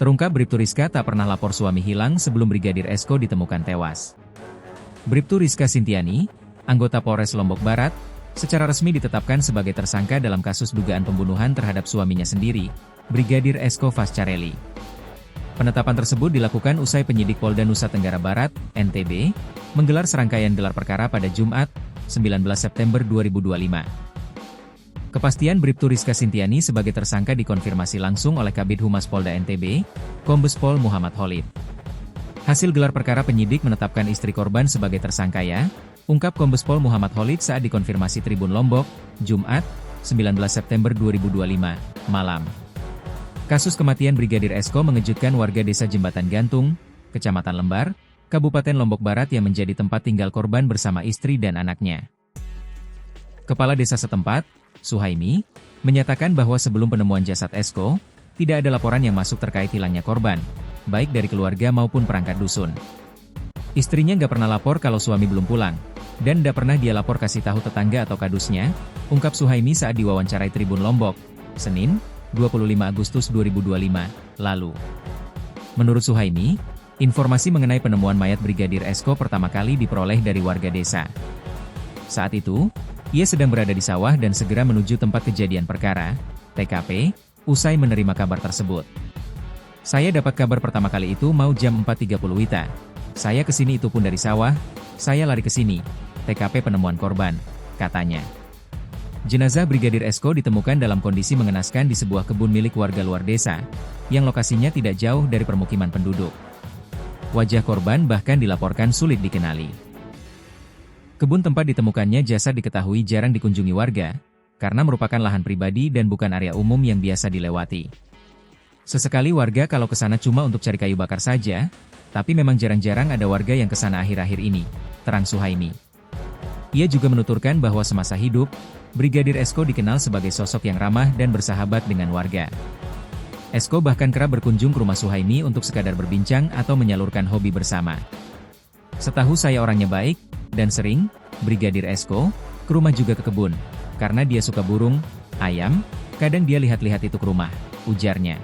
Terungkap Bribtu Rizka tak pernah lapor suami hilang sebelum Brigadir Esko ditemukan tewas. Bribtu Rizka Sintiani, anggota Polres Lombok Barat, secara resmi ditetapkan sebagai tersangka dalam kasus dugaan pembunuhan terhadap suaminya sendiri, Brigadir Esko Fascarelli. Penetapan tersebut dilakukan usai penyidik Polda Nusa Tenggara Barat, NTB, menggelar serangkaian gelar perkara pada Jumat, 19 September 2025. Kepastian Bribtu Rizka Sintiani sebagai tersangka dikonfirmasi langsung oleh Kabid Humas Polda NTB, Kombes Pol Muhammad Khalid. Hasil gelar perkara penyidik menetapkan istri korban sebagai tersangka ya, ungkap Kombes Pol Muhammad Khalid saat dikonfirmasi Tribun Lombok, Jumat, 19 September 2025, malam. Kasus kematian Brigadir Esko mengejutkan warga desa Jembatan Gantung, Kecamatan Lembar, Kabupaten Lombok Barat yang menjadi tempat tinggal korban bersama istri dan anaknya. Kepala desa setempat, Suhaimi, menyatakan bahwa sebelum penemuan jasad Esko, tidak ada laporan yang masuk terkait hilangnya korban, baik dari keluarga maupun perangkat dusun. Istrinya nggak pernah lapor kalau suami belum pulang, dan nggak pernah dia lapor kasih tahu tetangga atau kadusnya, ungkap Suhaimi saat diwawancarai Tribun Lombok, Senin, 25 Agustus 2025, lalu. Menurut Suhaimi, informasi mengenai penemuan mayat Brigadir Esko pertama kali diperoleh dari warga desa. Saat itu, ia sedang berada di sawah dan segera menuju tempat kejadian perkara, TKP, usai menerima kabar tersebut. Saya dapat kabar pertama kali itu mau jam 4.30 WITA. Saya kesini itu pun dari sawah, saya lari ke sini, TKP penemuan korban, katanya. Jenazah Brigadir Esko ditemukan dalam kondisi mengenaskan di sebuah kebun milik warga luar desa, yang lokasinya tidak jauh dari permukiman penduduk. Wajah korban bahkan dilaporkan sulit dikenali. Kebun tempat ditemukannya jasad diketahui jarang dikunjungi warga, karena merupakan lahan pribadi dan bukan area umum yang biasa dilewati. Sesekali warga kalau ke sana cuma untuk cari kayu bakar saja, tapi memang jarang-jarang ada warga yang ke sana akhir-akhir ini, terang Suhaimi. Ia juga menuturkan bahwa semasa hidup, Brigadir Esko dikenal sebagai sosok yang ramah dan bersahabat dengan warga. Esko bahkan kerap berkunjung ke rumah Suhaimi untuk sekadar berbincang atau menyalurkan hobi bersama. Setahu saya orangnya baik, dan sering, Brigadir Esko, ke rumah juga ke kebun, karena dia suka burung, ayam, kadang dia lihat-lihat itu ke rumah, ujarnya.